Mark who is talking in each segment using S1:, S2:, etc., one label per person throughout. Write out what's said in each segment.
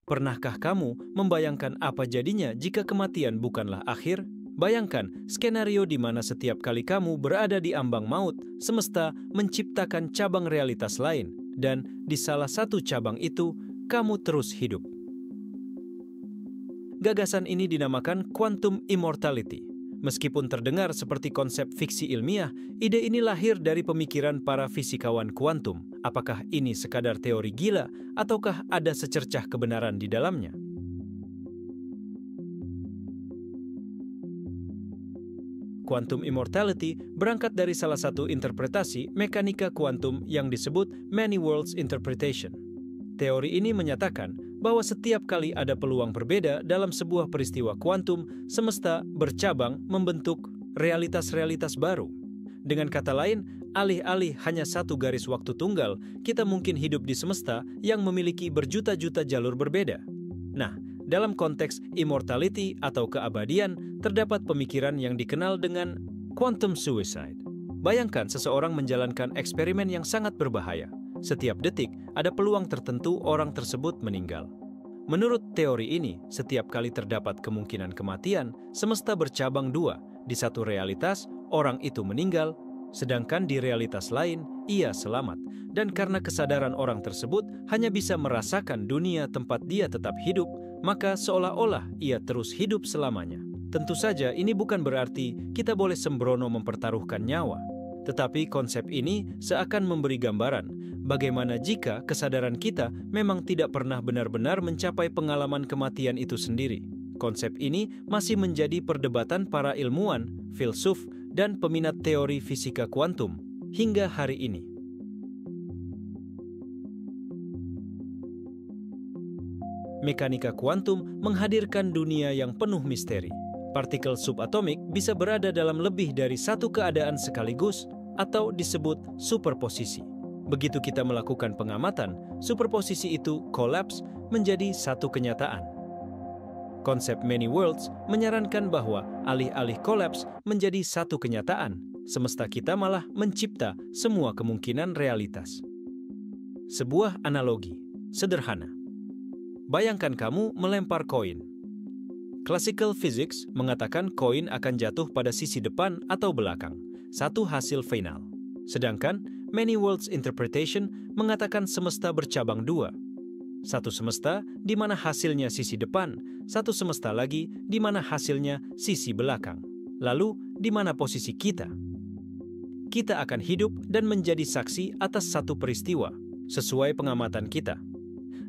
S1: Pernahkah kamu membayangkan apa jadinya jika kematian bukanlah akhir? Bayangkan skenario di mana setiap kali kamu berada di ambang maut, semesta menciptakan cabang realitas lain, dan di salah satu cabang itu, kamu terus hidup. Gagasan ini dinamakan quantum immortality. Meskipun terdengar seperti konsep fiksi ilmiah, ide ini lahir dari pemikiran para fisikawan kuantum. Apakah ini sekadar teori gila, ataukah ada secercah kebenaran di dalamnya? Quantum immortality berangkat dari salah satu interpretasi mekanika kuantum yang disebut many worlds interpretation. Teori ini menyatakan bahwa setiap kali ada peluang berbeda dalam sebuah peristiwa kuantum, semesta bercabang membentuk realitas-realitas baru. Dengan kata lain, alih-alih hanya satu garis waktu tunggal, kita mungkin hidup di semesta yang memiliki berjuta-juta jalur berbeda. Nah, dalam konteks immortality atau keabadian, terdapat pemikiran yang dikenal dengan quantum suicide. Bayangkan seseorang menjalankan eksperimen yang sangat berbahaya. Setiap detik, ada peluang tertentu orang tersebut meninggal. Menurut teori ini, setiap kali terdapat kemungkinan kematian, semesta bercabang dua. Di satu realitas, orang itu meninggal, sedangkan di realitas lain, ia selamat. Dan karena kesadaran orang tersebut hanya bisa merasakan dunia tempat dia tetap hidup, maka seolah-olah ia terus hidup selamanya. Tentu saja ini bukan berarti kita boleh sembrono mempertaruhkan nyawa. Tetapi konsep ini seakan memberi gambaran bagaimana jika kesadaran kita memang tidak pernah benar-benar mencapai pengalaman kematian itu sendiri. Konsep ini masih menjadi perdebatan para ilmuwan, filsuf, dan peminat teori fisika kuantum hingga hari ini. Mekanika kuantum menghadirkan dunia yang penuh misteri. Partikel subatomik bisa berada dalam lebih dari satu keadaan sekaligus atau disebut superposisi. Begitu kita melakukan pengamatan, superposisi itu kolaps menjadi satu kenyataan. Konsep many worlds menyarankan bahwa alih-alih kolaps menjadi satu kenyataan, semesta kita malah mencipta semua kemungkinan realitas. Sebuah analogi sederhana. Bayangkan kamu melempar koin. Classical physics mengatakan koin akan jatuh pada sisi depan atau belakang, satu hasil final. Sedangkan many worlds interpretation mengatakan semesta bercabang dua. Satu semesta di mana hasilnya sisi depan, satu semesta lagi di mana hasilnya sisi belakang. Lalu, di mana posisi kita? Kita akan hidup dan menjadi saksi atas satu peristiwa, sesuai pengamatan kita.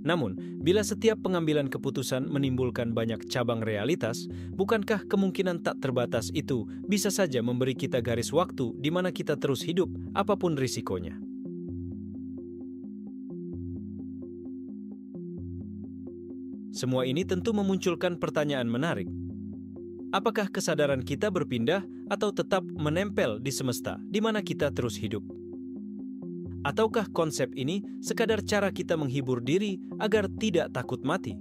S1: Namun, bila setiap pengambilan keputusan menimbulkan banyak cabang realitas, bukankah kemungkinan tak terbatas itu bisa saja memberi kita garis waktu di mana kita terus hidup, apapun risikonya? Semua ini tentu memunculkan pertanyaan menarik. Apakah kesadaran kita berpindah atau tetap menempel di semesta di mana kita terus hidup? Ataukah konsep ini sekadar cara kita menghibur diri agar tidak takut mati?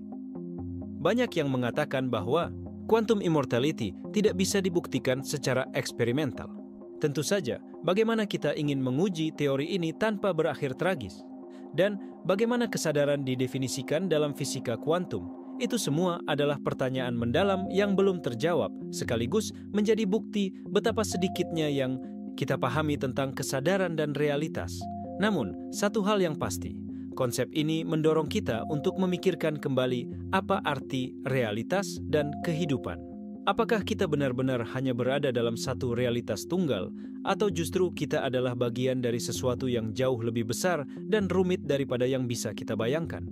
S1: Banyak yang mengatakan bahwa quantum immortality tidak bisa dibuktikan secara eksperimental. Tentu saja, bagaimana kita ingin menguji teori ini tanpa berakhir tragis? Dan bagaimana kesadaran didefinisikan dalam fisika kuantum? Itu semua adalah pertanyaan mendalam yang belum terjawab, sekaligus menjadi bukti betapa sedikitnya yang kita pahami tentang kesadaran dan realitas. Namun, satu hal yang pasti, konsep ini mendorong kita untuk memikirkan kembali apa arti realitas dan kehidupan. Apakah kita benar-benar hanya berada dalam satu realitas tunggal, atau justru kita adalah bagian dari sesuatu yang jauh lebih besar dan rumit daripada yang bisa kita bayangkan?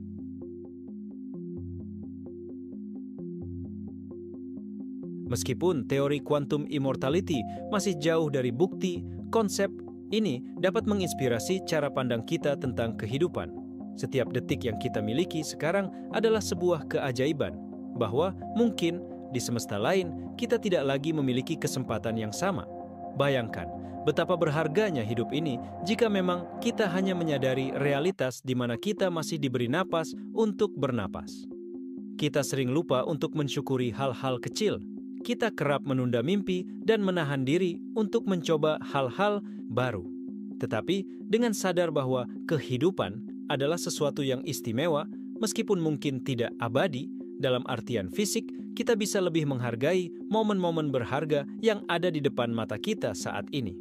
S1: Meskipun teori quantum immortality masih jauh dari bukti, konsep ini dapat menginspirasi cara pandang kita tentang kehidupan. Setiap detik yang kita miliki sekarang adalah sebuah keajaiban, bahwa mungkin di semesta lain kita tidak lagi memiliki kesempatan yang sama. Bayangkan betapa berharganya hidup ini jika memang kita hanya menyadari realitas di mana kita masih diberi napas untuk bernapas. Kita sering lupa untuk mensyukuri hal-hal kecil. Kita kerap menunda mimpi dan menahan diri untuk mencoba hal-hal baru. Tetapi dengan sadar bahwa kehidupan adalah sesuatu yang istimewa, meskipun mungkin tidak abadi, dalam artian fisik, kita bisa lebih menghargai momen-momen berharga yang ada di depan mata kita saat ini.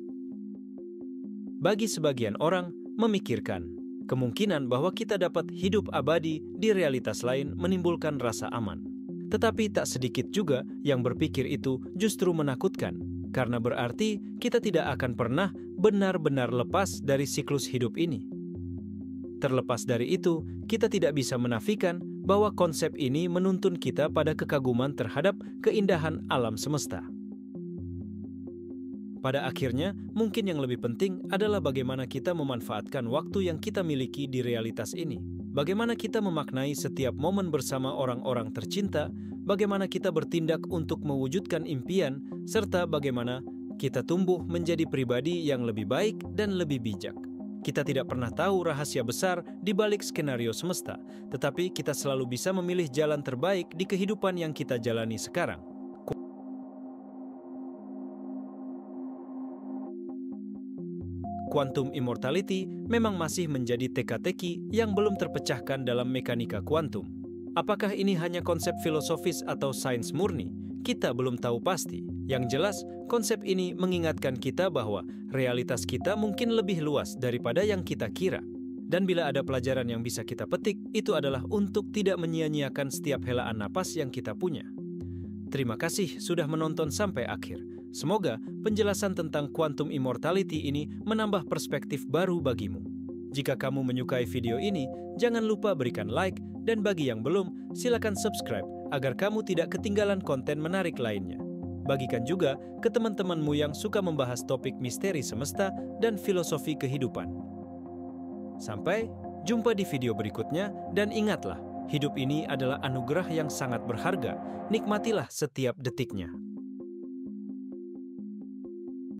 S1: Bagi sebagian orang, memikirkan kemungkinan bahwa kita dapat hidup abadi di realitas lain menimbulkan rasa aman. Tetapi tak sedikit juga yang berpikir itu justru menakutkan, karena berarti kita tidak akan pernah benar-benar lepas dari siklus hidup ini. Terlepas dari itu, kita tidak bisa menafikan bahwa konsep ini menuntun kita pada kekaguman terhadap keindahan alam semesta. Pada akhirnya, mungkin yang lebih penting adalah bagaimana kita memanfaatkan waktu yang kita miliki di realitas ini. Bagaimana kita memaknai setiap momen bersama orang-orang tercinta, bagaimana kita bertindak untuk mewujudkan impian, serta bagaimana kita tumbuh menjadi pribadi yang lebih baik dan lebih bijak. Kita tidak pernah tahu rahasia besar di balik skenario semesta, tetapi kita selalu bisa memilih jalan terbaik di kehidupan yang kita jalani sekarang. Quantum immortality memang masih menjadi teka-teki yang belum terpecahkan dalam mekanika kuantum. Apakah ini hanya konsep filosofis atau sains murni? Kita belum tahu pasti. Yang jelas, konsep ini mengingatkan kita bahwa realitas kita mungkin lebih luas daripada yang kita kira. Dan bila ada pelajaran yang bisa kita petik, itu adalah untuk tidak menyia-nyiakan setiap helaan napas yang kita punya. Terima kasih sudah menonton sampai akhir. Semoga penjelasan tentang quantum immortality ini menambah perspektif baru bagimu. Jika kamu menyukai video ini, jangan lupa berikan like, dan bagi yang belum, silakan subscribe agar kamu tidak ketinggalan konten menarik lainnya. Bagikan juga ke teman-temanmu yang suka membahas topik misteri semesta dan filosofi kehidupan. Sampai jumpa di video berikutnya, dan ingatlah, hidup ini adalah anugerah yang sangat berharga. Nikmatilah setiap detiknya.